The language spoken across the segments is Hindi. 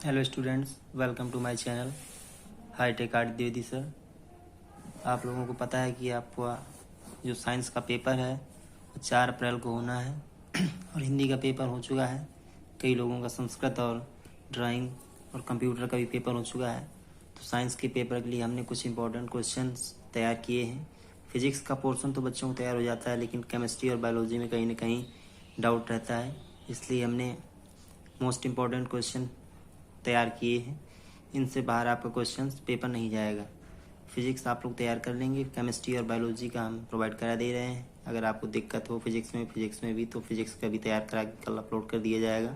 Hello students, welcome to my channel hi tech art Dwivedi sir. आप लोगों को पता है कि आपका जो साइंस का पेपर है वो 4 अप्रैल को होना है और हिंदी का पेपर हो चुका है। कई लोगों का संस्कृत और ड्राइंग और कंप्यूटर का भी पेपर हो चुका है। तो साइंस के पेपर के लिए हमने कुछ इंपॉर्टेंट क्वेश्चंस तैयार किए हैं। फिजिक्स का पोर्शन तो बच्चों को तैयार हो जाता है, लेकिन केमिस्ट्री और बायोलॉजी में कहीं ना कहीं डाउट रहता है, इसलिए हमने मोस्ट इम्पॉर्टेंट क्वेश्चन तैयार किए हैं। इनसे बाहर आपका क्वेश्चंस पेपर नहीं जाएगा। फिजिक्स आप लोग तैयार कर लेंगे, केमिस्ट्री और बायोलॉजी का हम प्रोवाइड करा दे रहे हैं। अगर आपको दिक्कत हो फिजिक्स में भी तो फिजिक्स का भी तैयार करा के कल अपलोड कर दिया जाएगा।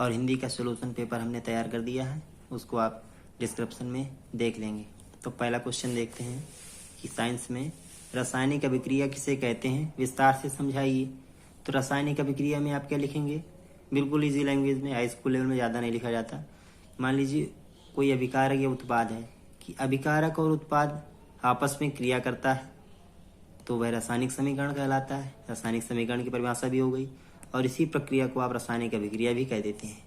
और हिंदी का सोल्यूशन पेपर हमने तैयार कर दिया है, उसको आप डिस्क्रिप्शन में देख लेंगे। तो पहला क्वेश्चन देखते हैं कि साइंस में रासायनिक अभिक्रिया किसे कहते हैं, विस्तार से समझाइए। तो रासायनिक अभिक्रिया में आप क्या लिखेंगे, बिल्कुल इजी लैंग्वेज में, हाई स्कूल लेवल में ज़्यादा नहीं लिखा जाता। मान लीजिए कोई अभिकारक या उत्पाद है कि अभिकारक और उत्पाद आपस में क्रिया करता है तो वह रासायनिक समीकरण कहलाता है। रासायनिक समीकरण की परिभाषा भी हो गई, और इसी प्रक्रिया को आप रासायनिक अभिक्रिया भी कह देते हैं।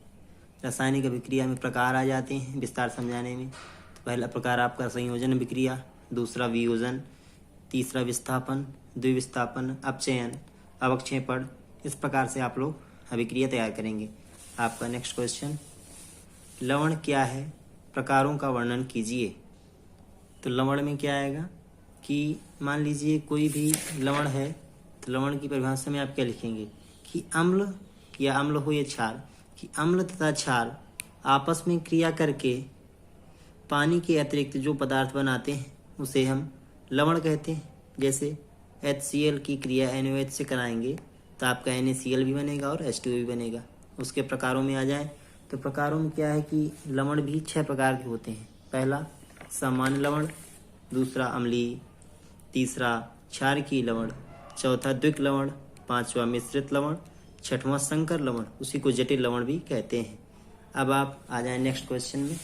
रासायनिक अभिक्रिया में प्रकार आ जाते हैं विस्तार समझाने में। तो पहला प्रकार आपका संयोजन अभिक्रिया, दूसरा वियोजन, तीसरा विस्थापन, द्विविस्थापन, अपचयन, अवक्षेपण। इस प्रकार से आप लोग अभिक्रिया तैयार करेंगे। आपका नेक्स्ट क्वेश्चन, लवण क्या है, प्रकारों का वर्णन कीजिए। तो लवण में क्या आएगा कि मान लीजिए कोई भी लवण है, तो लवण की परिभाषा में आप क्या लिखेंगे कि अम्ल या अम्ल हो या क्षार, कि अम्ल तथा क्षार आपस में क्रिया करके पानी के अतिरिक्त जो पदार्थ बनाते हैं उसे हम लवण कहते हैं। जैसे HCl की क्रिया NaOH से कराएंगे तो आपका NaCl भी बनेगा और H2O भी बनेगा। उसके प्रकारों में आ जाए तो प्रकारों में क्या है कि लवण भी 6 प्रकार के होते हैं। पहला सामान्य लवण, दूसरा अम्लीय, तीसरा क्षारकीय लवण, चौथा द्विक लवण, पांचवा मिश्रित लवण, छठवां संकर लवण, उसी को जटिल लवण भी कहते हैं। अब आप आ जाए नेक्स्ट क्वेश्चन में।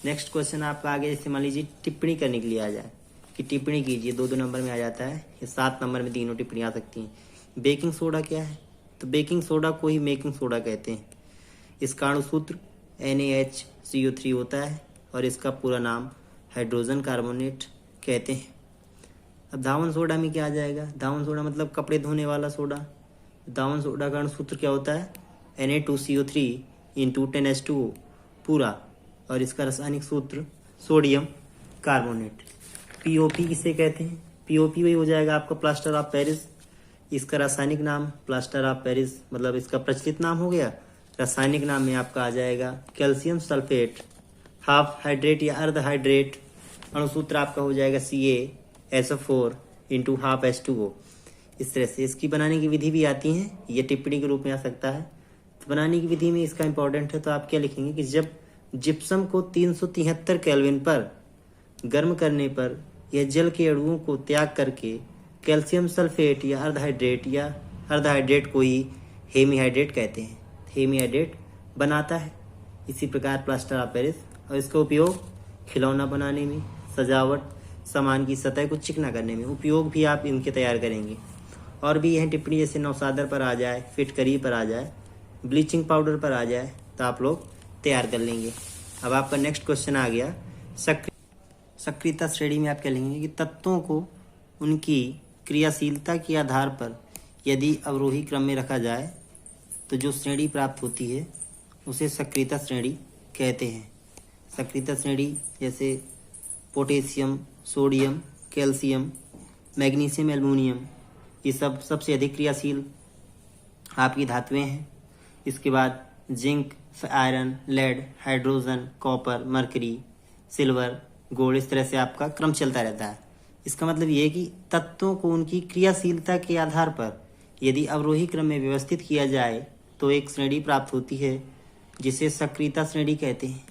नेक्स्ट क्वेश्चन आपका आगे जैसे मान लीजिए टिप्पणी करने के लिए आ जाए कि टिप्पणी कीजिए, 2-2 नंबर में आ जाता है, या 7 नंबर में तीनों टिप्पणी आ सकती हैं। बेकिंग सोडा क्या है, तो बेकिंग सोडा को ही मेकिंग सोडा कहते हैं। इसका अणुसूत्र NaHCO3 होता है और इसका पूरा नाम हाइड्रोजन कार्बोनेट कहते हैं। अब धावन सोडा में क्या आ जाएगा, धावन सोडा मतलब कपड़े धोने वाला सोडा। धावन सोडा का अणुसूत्र क्या होता है Na2CO3 इंटू 10H2O पूरा, और इसका रासायनिक सूत्र सोडियम कार्बोनेट। POP किसे कहते हैं, POP वही हो जाएगा आपका प्लास्टर ऑफ पेरिस। इसका रासायनिक नाम प्लास्टर ऑफ पेरिस, मतलब इसका प्रचलित नाम हो गया। रासायनिक नाम में आपका आ जाएगा कैल्शियम सल्फेट हाफ हाइड्रेट या अर्ध हाइड्रेट। अणुसूत्र आपका हो जाएगा CaSO4 इंटू हाफ H2O। इस तरह से इसकी बनाने की विधि भी आती है, ये टिप्पणी के रूप में आ सकता है। तो बनाने की विधि में इसका इंपॉर्टेंट है, तो आप क्या लिखेंगे कि जब जिप्सम को 373 केल्विन पर गर्म करने पर यह जल के अणुओं को त्याग करके कैल्शियम सल्फेट या अर्धहाइड्रेट को ही हेमीहाइड्रेट कहते हैं, हेमीहाइड्रेट बनाता है। इसी प्रकार प्लास्टर ऑफ पेरिस, और इसका उपयोग खिलौना बनाने में, सजावट, सामान की सतह को चिकना करने में उपयोग भी आप इनके तैयार करेंगे। और भी यह टिप्पणी जैसे नौसादर पर आ जाए, फिटकरी पर आ जाए, ब्लीचिंग पाउडर पर आ जाए, तो आप लोग तैयार कर लेंगे। अब आपका नेक्स्ट क्वेश्चन आ गया सक्रियता श्रेणी में आप क्या लेंगे कि तत्वों को उनकी क्रियाशीलता के आधार पर यदि अवरोही क्रम में रखा जाए तो जो श्रेणी प्राप्त होती है उसे सक्रियता श्रेणी कहते हैं। सक्रियता श्रेणी जैसे potassium, sodium, calcium, magnesium, aluminium, ये सब सबसे अधिक क्रियाशील आपकी धातुएं हैं। इसके बाद zinc, iron, lead, hydrogen, copper, mercury, silver, gold, इस तरह से आपका क्रम चलता रहता है। इसका मतलब ये है कि तत्वों को उनकी क्रियाशीलता के आधार पर यदि अवरोही क्रम में व्यवस्थित किया जाए तो एक श्रेणी प्राप्त होती है जिसे सक्रियता श्रेणी कहते हैं।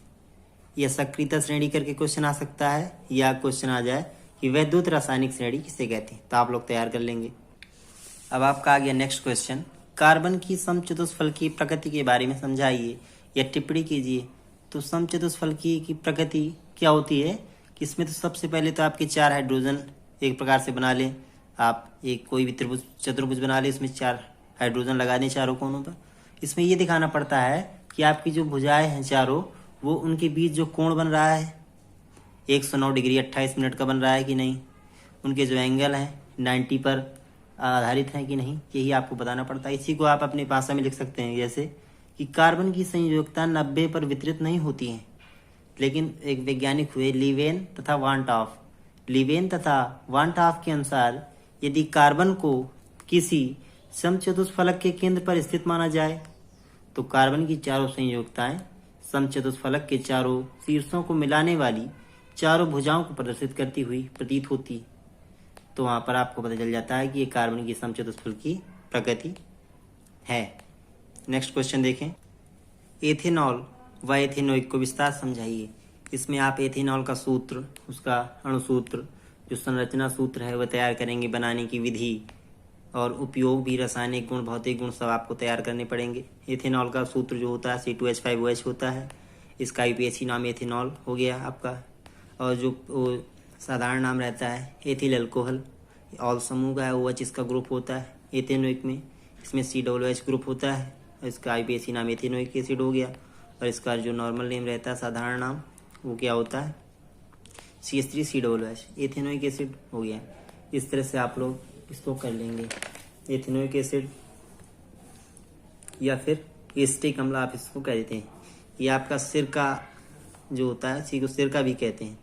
यह सक्रियता श्रेणी करके क्वेश्चन आ सकता है, या क्वेश्चन आ जाए कि वैद्युत रासायनिक श्रेणी किसे कहते हैं, तो आप लोग तैयार कर लेंगे। अब आपका आ गया नेक्स्ट क्वेश्चन, कार्बन की समचतुष्फलकीय प्रकृति के बारे में समझाइए या टिप्पणी कीजिए। तो समचतुष्फलकीय की प्रकृति क्या होती है कि इसमें तो सबसे पहले तो आपके 4 हाइड्रोजन एक प्रकार से बना लें। आप एक कोई भी त्रिभुज चतुर्भुज बना लें, इसमें 4 हाइड्रोजन लगा दें चारों कोनों पर। इसमें ये दिखाना पड़ता है कि आपकी जो भुजाएं हैं चारों, वो उनके बीच जो कोण बन रहा है 109 डिग्री 28 मिनट का बन रहा है कि नहीं, उनके जो एंगल हैं 90 पर आधारित हैं कि नहीं, यही आपको बताना पड़ता है। इसी को आप अपनी भाषा में लिख सकते हैं जैसे कि कार्बन की संयोजकता 90 पर वितरित नहीं होती है, लेकिन एक वैज्ञानिक हुए लीवेन तथा वान टॉफ के अनुसार यदि कार्बन को किसी समचतुष्फलक के केंद्र पर स्थित माना जाए तो कार्बन की चारों संयोजकताएं समचतुष्फलक के चारों शीर्षों को मिलाने वाली चारों भुजाओं को प्रदर्शित करती हुई प्रतीत होती। तो वहां पर आपको पता चल जाता है कि ये कार्बन की समचतुष्फलक की प्रकृति है। नेक्स्ट क्वेश्चन देखें, एथेनॉल व एथेनोइक को विस्तार समझाइए। इसमें आप एथेनॉल का सूत्र, उसका अणुसूत्र, जो संरचना सूत्र है वह तैयार करेंगे, बनाने की विधि और उपयोग भी, रासायनिक गुण, भौतिक गुण सब आपको तैयार करने पड़ेंगे। एथेनॉल का सूत्र जो होता है C2H5OH होता है, इसका IUPAC नाम एथेनॉल हो गया आपका, और जो साधारण नाम रहता है एथिल अल्कोहल, ऑल समूह का है, OH इसका ग्रुप होता है। एथेनोइक में इसमें COOH ग्रुप होता है, इसका IUPAC नाम एथेनोइक एसिड हो गया, और इसका जो नॉर्मल नेम रहता है साधारण नाम वो क्या होता है CH3COOH, एथेनोइक एसिड हो गया। इस तरह से आप लोग इसको कर लेंगे, एथेनोइक एसिड या फिर एसिटिक अम्ल आप इसको कह देते हैं। ये आपका सिरका जो होता है, इसी को सिरका भी कहते हैं।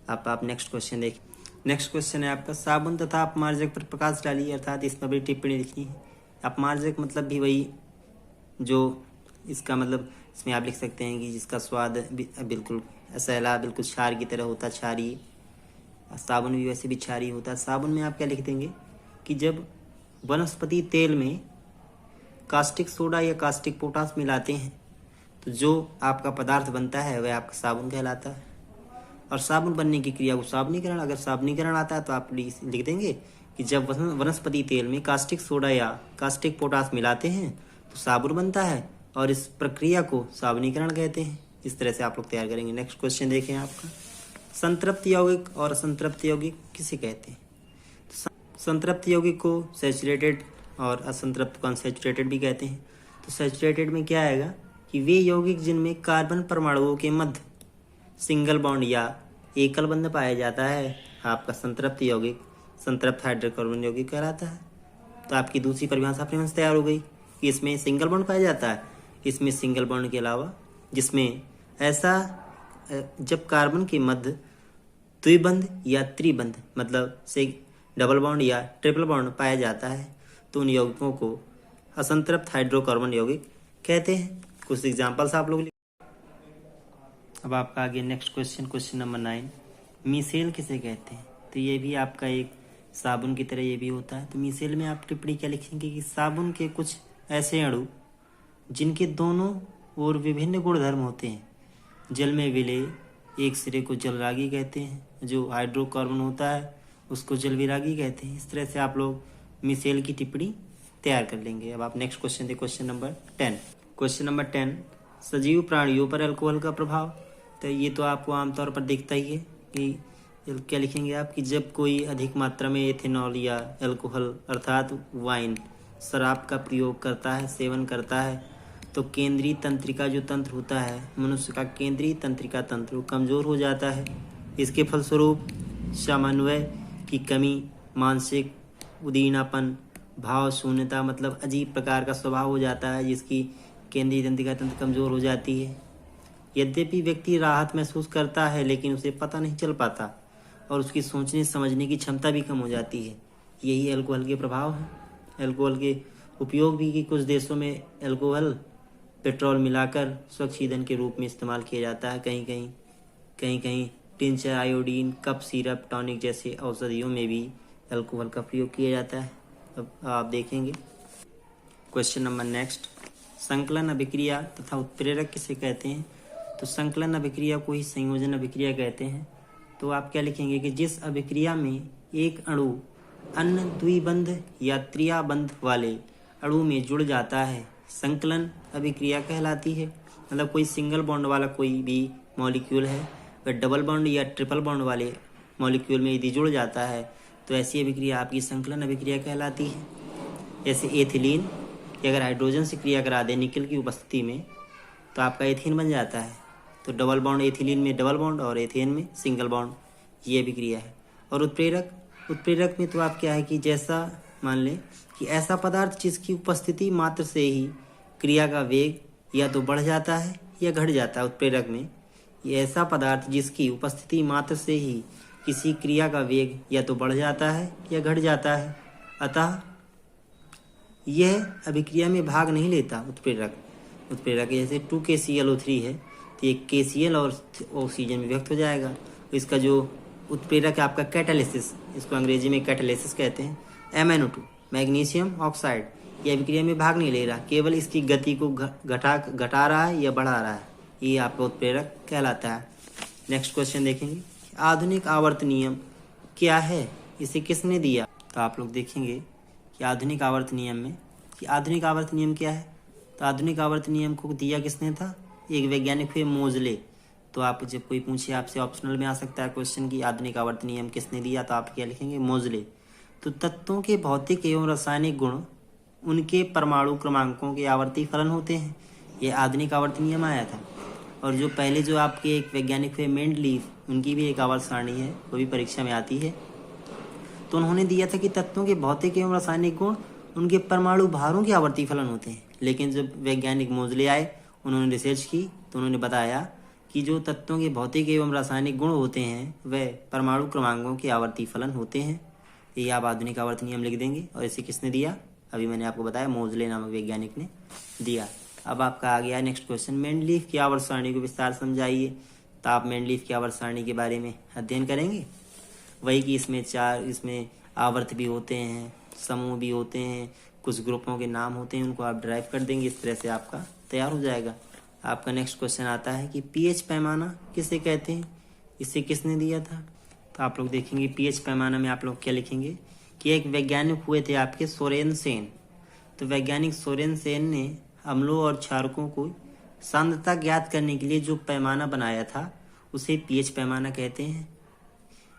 आप नेक्स्ट क्वेश्चन देखिए। नेक्स्ट क्वेश्चन है आपका, साबुन तथा अपमार्जक पर प्रकाश डालिए, अर्थात इस पर भी टिप्पणी लिखनी है। अपमार्जक मतलब भी वही जो इसका मतलब इसमें आप लिख सकते हैं कि जिसका स्वाद बिल्कुल असैला, बिल्कुल क्षार की तरह होता है, क्षारीय। साबुन भी वैसे भी क्षारीय होता है। साबुन में आप क्या लिख देंगे कि जब वनस्पति तेल में कास्टिक सोडा या कास्टिक पोटाश मिलाते हैं तो जो आपका पदार्थ बनता है वह आपका साबुन कहलाता है। और साबुन बनने की क्रिया को साबुनीकरण, अगर साबुनीकरण आता है तो आप लिख देंगे कि जब वनस्पति तेल में कास्टिक सोडा या कास्टिक पोटाश मिलाते हैं तो साबुन बनता है, और इस प्रक्रिया को साबुनीकरण कहते हैं। इस तरह से आप लोग तैयार करेंगे। नेक्स्ट क्वेश्चन देखें आपका, संतृप्त यौगिक और असंतृप्त यौगिक किसे कहते हैं? संतृप्त यौगिक को सैचुरेटेड और असंतृप्त को अनसैचुरेटेड भी कहते हैं। तो सैचुरेटेड में क्या आएगा कि वे यौगिक जिनमें कार्बन परमाणुओं के मध्य सिंगल बॉन्ड या एकल बंध पाया जाता है, आपका संतृप्त यौगिक संतृप्त हाइड्रोकार्बन यौगिक कहलाता है। तो आपकी दूसरी परिभाषा अपने मन से तैयार हो गई कि इसमें सिंगल बॉन्ड पाया जाता है। इसमें सिंगल बॉन्ड के अलावा जिसमें ऐसा जब कार्बन के मध्य द्विबंध या त्रिबंध मतलब से डबल बॉन्ड या ट्रिपल बॉन्ड पाया जाता है तो उन यौगिकों को असंतृप्त हाइड्रोकार्बन यौगिक कहते हैं। कुछ एग्जांपल्स आप लोग। अब आपका आगे नेक्स्ट क्वेश्चन नंबर 9, मिसेल किसे कहते हैं? तो ये भी आपका एक साबुन की तरह ये भी होता है। तो मिसेल में आप टिप्पणी क्या लिखेंगे कि साबुन के कुछ ऐसे अणु जिनके दोनों ओर विभिन्न गुणधर्म होते हैं, जल में विलेय, एक सिरे को जलरागी कहते हैं, जो हाइड्रोकार्बन होता है उसको जल विरागी कहते हैं। इस तरह से आप लोग मिसेल की टिप्पणी तैयार कर लेंगे। अब आप नेक्स्ट क्वेश्चन देखिए, क्वेश्चन नंबर 10, सजीव प्राणियों पर अल्कोहल का प्रभाव। तो ये तो आपको आमतौर पर दिखता ही है कि क्या लिखेंगे आप कि जब कोई अधिक मात्रा में एथेनॉल या अल्कोहल अर्थात वाइन, शराब का प्रयोग करता है, सेवन करता है, तो केंद्रीय तंत्रिका जो तंत्र होता है, मनुष्य का केंद्रीय तंत्रिका तंत्र कमजोर हो जाता है। इसके फलस्वरूप समन्वय की कमी, मानसिक उदीनापन, भाव शून्यता मतलब अजीब प्रकार का स्वभाव हो जाता है, जिसकी केंद्रीय तंत्रिका तंत्र कमजोर हो जाती है। यद्यपि व्यक्ति राहत महसूस करता है लेकिन उसे पता नहीं चल पाता और उसकी सोचने समझने की क्षमता भी कम हो जाती है। यही अल्कोहल के प्रभाव है। अल्कोहल के उपयोग भी कि कुछ देशों में अल्कोहल पेट्रोल मिलाकर स्वच्छ ईंधन के रूप में इस्तेमाल किया जाता है। कहीं tincture, iodine, cough syrup, tonic जैसे औषधियों में भी अल्कोहल का प्रयोग किया जाता है। अब आप देखेंगे क्वेश्चन नंबर नेक्स्ट, संकलन अभिक्रिया तथा उत्प्रेरक किसे कहते हैं? तो संकलन अभिक्रिया को ही संयोजन अभिक्रिया कहते हैं। तो आप क्या लिखेंगे कि जिस अभिक्रिया में एक अणु अन्य द्विबंध या त्रियाबंध वाले अणु में जुड़ जाता है, संकलन अभिक्रिया कहलाती है। मतलब कोई सिंगल बॉन्ड वाला कोई भी मॉलिक्यूल है, वह डबल बॉन्ड या ट्रिपल बॉन्ड वाले मॉलिक्यूल में यदि जुड़ जाता है तो ऐसी अभिक्रिया आपकी संकलन अभिक्रिया कहलाती है। जैसे एथिलीन कि अगर हाइड्रोजन से क्रिया करा दे निकल की उपस्थिति में तो आपका एथीन बन जाता है। तो डबल बॉन्ड एथिलीन में डबल बॉन्ड और एथेन में सिंगल बॉन्ड, ये अभिक्रिया है। और उत्प्रेरक में तो आप क्या है कि जैसा मान लें कि ऐसा पदार्थ जिसकी उपस्थिति मात्र से ही क्रिया का वेग या तो बढ़ जाता है या घट जाता है। उत्प्रेरक में ये ऐसा पदार्थ जिसकी उपस्थिति मात्र से ही किसी क्रिया का वेग या तो बढ़ जाता है या घट जाता है, अतः यह अभिक्रिया में भाग नहीं लेता। उत्प्रेरक जैसे 2KClO3 है तो ये KCl और ऑक्सीजन में व्यक्त हो जाएगा। इसका जो उत्प्रेरक है आपका कैटालिसिस, इसको अंग्रेजी में कैटालिसिस कहते हैं, MnO2 मैग्नीशियम ऑक्साइड, ये अभिक्रिया में भाग नहीं ले रहा, केवल इसकी गति को घटा रहा है या बढ़ा रहा है, ये आपका उत्प्रेरक कहलाता है। नेक्स्ट क्वेश्चन देखेंगे, आधुनिक आवर्त नियम क्या है, इसे किसने दिया? तो आप लोग देखेंगे कि आधुनिक आवर्त नियम में कि आधुनिक आवर्त नियम क्या है। तो आधुनिक आवर्त नियम को दिया किसने था? एक वैज्ञानिक हुए मोजले। तो आप जब कोई पूछे आपसे ऑप्शनल में आ सकता है क्वेश्चन की आधुनिक आवर्त नियम किसने दिया, तो आप क्या लिखेंगे? मोजले। तो तत्वों के भौतिक एवं रासायनिक गुण उनके परमाणु क्रमांकों के आवर्ती फलन होते हैं, ये आधुनिक आवर्त नियम आया था। और जो पहले जो आपके एक वैज्ञानिक हुए मेंडलीफ, उनकी भी एक आवर्त सारणी है, वो भी परीक्षा में आती है। तो उन्होंने दिया था कि तत्वों के भौतिक एवं रासायनिक गुण उनके परमाणु भारों के आवर्ती फलन होते हैं। लेकिन जब वैज्ञानिक मोजले आए, उन्होंने रिसर्च की तो उन्होंने बताया कि जो तत्वों के भौतिक एवं रासायनिक गुण होते हैं वह परमाणु क्रमांकों के आवर्ती फलन होते हैं। ये आप आधुनिक आवर्त नियम लिख देंगे। और इसे किसने दिया? अभी मैंने आपको बताया मोजले नामक वैज्ञानिक ने दिया। अब आपका आ गया नेक्स्ट क्वेश्चन, मेंडलीफ की आवर्त सारणी को विस्तार समझाइए। तो आप मेंडलीफ की आवर्त सारणी के बारे में अध्ययन करेंगे, वही कि इसमें आवर्त भी होते हैं, समूह भी होते हैं, कुछ ग्रुपों के नाम होते हैं, उनको आप ड्राइव कर देंगे, इस तरह से आपका तैयार हो जाएगा। आपका नेक्स्ट क्वेश्चन आता है कि पीएच पैमाना किसे कहते हैं, इसे किसने दिया था? तो आप लोग देखेंगे पीएच पैमाना में आप लोग क्या लिखेंगे कि एक वैज्ञानिक हुए थे आपके सोरेन सेन। तो वैज्ञानिक सोरेन सेन ने अम्लों और क्षारकों को सांद्रता ज्ञात करने के लिए जो पैमाना बनाया था उसे पीएच पैमाना कहते हैं।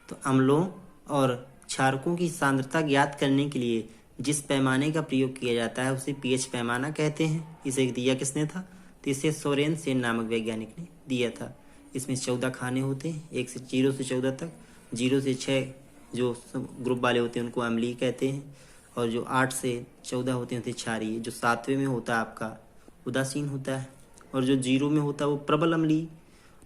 तो अम्लों और क्षारकों की सांद्रता ज्ञात करने के लिए जिस पैमाने का प्रयोग किया जाता है उसे पीएच पैमाना कहते हैं। इसे दिया किसने था? तो इसे सोरेन सेन नामक वैज्ञानिक ने दिया था। इसमें 14 खाने होते हैं, 0 से 14 तक। 0 से 6 जो ग्रुप वाले होते हैं उनको अम्लीय कहते हैं, और जो 8 से 14 होते हैं उसे क्षारीय। जो 7वें में होता है आपका उदासीन होता है, और जो 0 में होता है वो प्रबल अम्लीय,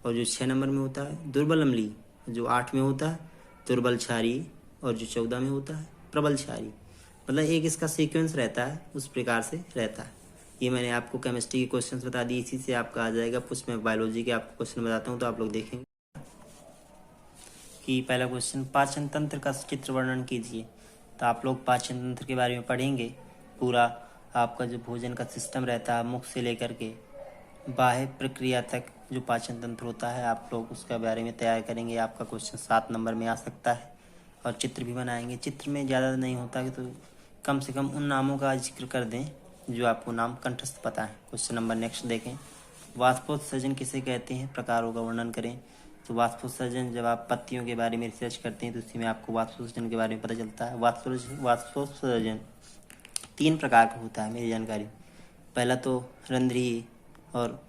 और जो 6 नंबर में होता है दुर्बल अम्लीय। जो 8 में होता है दुर्बल क्षारीय, और जो 14 में होता है प्रबल क्षारीय। मतलब एक इसका सीक्वेंस रहता है, उस प्रकार से रहता है। ये मैंने आपको केमिस्ट्री के क्वेश्चंस बता दिए, इसी से आपका आ जाएगा। कुछ मैं बायोलॉजी के आपको क्वेश्चन बताता हूँ, तो आप लोग देखेंगे कि पहला क्वेश्चन, पाचन तंत्र का चित्र वर्णन कीजिए। तो आप लोग पाचन तंत्र के बारे में पढ़ेंगे। पूरा आपका जो भोजन का सिस्टम रहता है, मुख से लेकर के बाह्य प्रक्रिया तक जो पाचन तंत्र होता है, आप लोग उसके बारे में तैयार करेंगे। आपका क्वेश्चन 7 नंबर में आ सकता है। और चित्र भी बनाएंगे। चित्र में ज़्यादा नहीं होता कि तो कम से कम उन नामों का जिक्र कर दें जो आपको नाम कंठस्थ पता है। क्वेश्चन नंबर नेक्स्ट देखें, वाष्पोत्सर्जन किसे कहते हैं, प्रकारों का वर्णन करें। तो वाष्पोत्सर्जन, जब आप पत्तियों के बारे में रिसर्च करते हैं तो उसी में आपको वाष्पोत्सर्जन के बारे में पता चलता है। वाष्पोत्सर्जन 3 प्रकार का होता है मेरी जानकारी। पहला तो रंध्रीय, और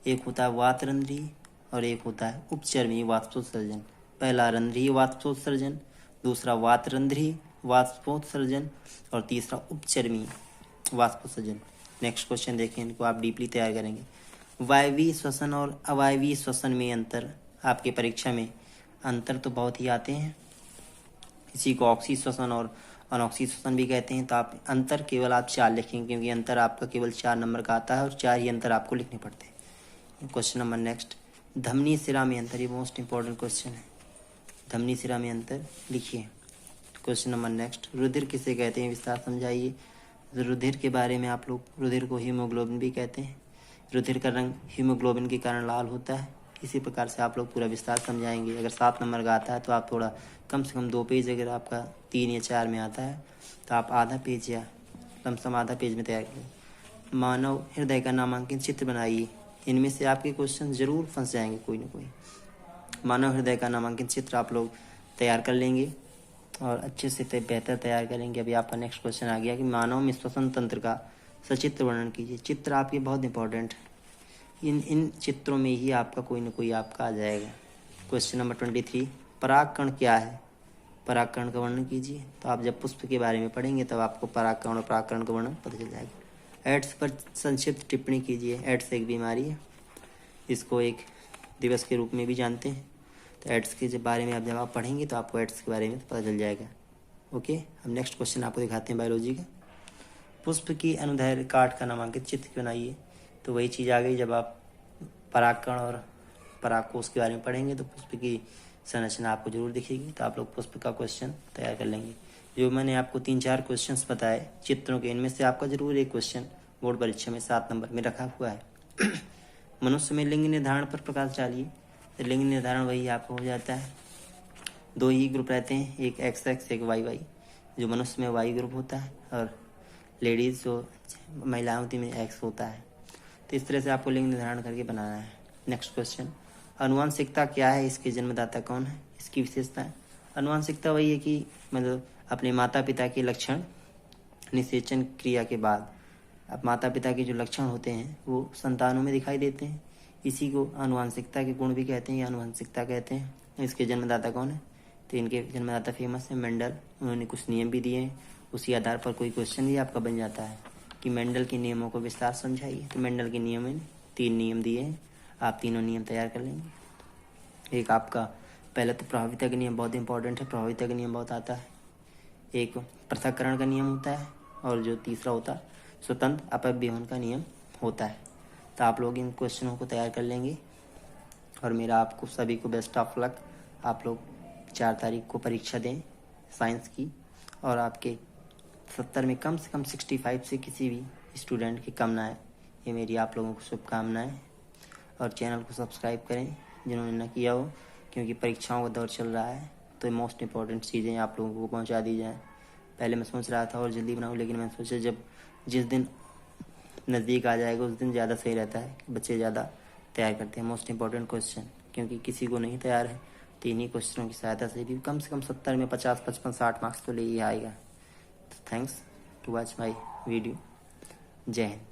एक होता है वातरंध्रीय, और एक होता है उपचर्मीय वाष्पोत्सर्जन। पहला रंध्रीय वाष्पोत्सर्जन, दूसरा वातरंध्रीय वाष्पोत्सर्जन, और तीसरा उपचर्मीय वाष्पोत्सर्जन। नेक्स्ट क्वेश्चन देखें, इनको आप डीपली तैयार करेंगे। वायवीय श्वसन और अवायवीय श्वसन में अंतर, आपके परीक्षा में अंतर तो बहुत ही आते हैं। इसी को ऑक्सी श्वसन और अनॉक्सी श्वसन भी कहते हैं। तो आप अंतर केवल आप 4 लिखेंगे, क्योंकि अंतर आपका केवल 4 नंबर का आता है और 4 ही अंतर आपको लिखने पड़ते हैं। क्वेश्चन नंबर नेक्स्ट, धमनी सिरा में अंतर, ये मोस्ट इंपॉर्टेंट क्वेश्चन है। धमनी सिरा में अंतर लिखिए। क्वेश्चन नंबर नेक्स्ट, रुधिर किसे कहते हैं, विस्तार समझाइए। रुधिर के बारे में आप लोग, रुधिर को हीमोग्लोबिन भी कहते हैं। रुधिर का रंग हीमोग्लोबिन के कारण लाल होता है। इसी प्रकार से आप लोग पूरा विस्तार समझाएंगे। अगर 7 नंबर का आता है तो आप थोड़ा कम से कम 2 पेज, अगर आपका 3 या 4 में आता है तो आप आधा पेज या लमसम आधा पेज में तैयार करें। मानव हृदय का नामांकित चित्र बनाइए। इनमें से आपके क्वेश्चन जरूर फंस जाएंगे कोई ना कोई। मानव हृदय का नामांकित चित्र आप लोग तैयार कर लेंगे और अच्छे से बेहतर तैयार करेंगे। अभी आपका नेक्स्ट क्वेश्चन आ गया कि मानव में श्वसन तंत्र का सचित्र वर्णन कीजिए। चित्र आपके बहुत इंपॉर्टेंट है। इन चित्रों में ही आपका कोई ना कोई आपका आ जाएगा। क्वेश्चन नंबर 23, परागकण क्या है? परागकण का वर्णन कीजिए। तो आप जब पुष्प के बारे में पढ़ेंगे तब आपको परागकण और परागकण का वर्णन पता चल जाएगा। एड्स पर संक्षिप्त टिप्पणी कीजिए। एड्स एक बीमारी है, इसको एक दिवस के रूप में भी जानते हैं। तो एड्स के बारे में जब आप पढ़ेंगे तो आपको एड्स के बारे में पता चल जाएगा। ओके, हम नेक्स्ट क्वेश्चन आपको दिखाते हैं बायोलॉजी का। पुष्प की अनुदैर्घ्य काट का नामांकित चित्र बनाइए। तो वही चीज़ आ गई, जब आप परागकण और परागकोश के बारे में पढ़ेंगे तो पुष्प की संरचना आपको जरूर दिखेगी। तो आप लोग पुष्प का क्वेश्चन तैयार कर लेंगे। जो मैंने आपको 3-4 क्वेश्चंस बताए चित्रों के, इनमें से आपका जरूर एक क्वेश्चन बोर्ड परीक्षा में 7 नंबर में रखा हुआ है। मनुष्य में लिंग निर्धारण पर प्रकाश डालिए। तो लिंग निर्धारण वही आपको हो जाता है, 2 ही ग्रुप रहते हैं, एक XX एक YY। जो मनुष्य में Y ग्रुप होता है और लेडीज़ जो महिलाएं होती में X होता है। तो इस तरह से आपको लिंग निर्धारण करके बनाना है। नेक्स्ट क्वेश्चन, आनुवंशिकता क्या है? इसके जन्मदाता कौन है? इसकी विशेषता है। आनुवंशिकता वही है कि मतलब अपने माता पिता के लक्षण निषेचन क्रिया के बाद अब माता पिता के जो लक्षण होते हैं वो संतानों में दिखाई देते हैं। इसी को आनुवंशिकता के गुण भी कहते हैं या आनुवंशिकता कहते हैं। इसके जन्मदाता कौन है? तो इनके जन्मदाता फेमस है मेंडल। उन्होंने कुछ नियम भी दिए हैं, उसी आधार पर कोई क्वेश्चन भी आपका बन जाता है कि मेंडल के नियमों को विस्तार समझाइए। तो मेंडल के नियम में 3 नियम दिए हैं, आप तीनों नियम तैयार कर लेंगे। एक आपका पहले तो प्रभाविता का नियम बहुत इंपॉर्टेंट है, प्रभाविता का नियम बहुत आता है। एक पृथक्करण का नियम होता है और जो तीसरा होता है स्वतंत्र अपव्यवन का नियम होता है। तो आप लोग इन क्वेश्चनों को तैयार कर लेंगे और मेरा आपको सभी को बेस्ट ऑफ लक। आप लोग 4 तारीख को परीक्षा दें साइंस की, और आपके 70 में कम से कम 65 से किसी भी स्टूडेंट की कम ना आए, ये मेरी आप लोगों को शुभकामनाएं। और चैनल को सब्सक्राइब करें जिन्होंने ना किया हो, क्योंकि परीक्षाओं का दौर चल रहा है तो मोस्ट इंपॉर्टेंट चीज़ें आप लोगों को पहुंचा दी जाए। पहले मैं सोच रहा था और जल्दी बनाऊं, लेकिन मैंने सोचा जिस दिन नज़दीक आ जाएगा उस दिन ज़्यादा सही रहता है, बच्चे ज़्यादा तैयार करते हैं मोस्ट इंपॉर्टेंट क्वेश्चन। क्योंकि किसी को नहीं तैयार है तो इन्हीं क्वेश्चनों की सहायता से भी कम से कम 70 में 50, 55, 60 मार्क्स तो ले ही आएगा। Thanks to watch my video. जय हिंद।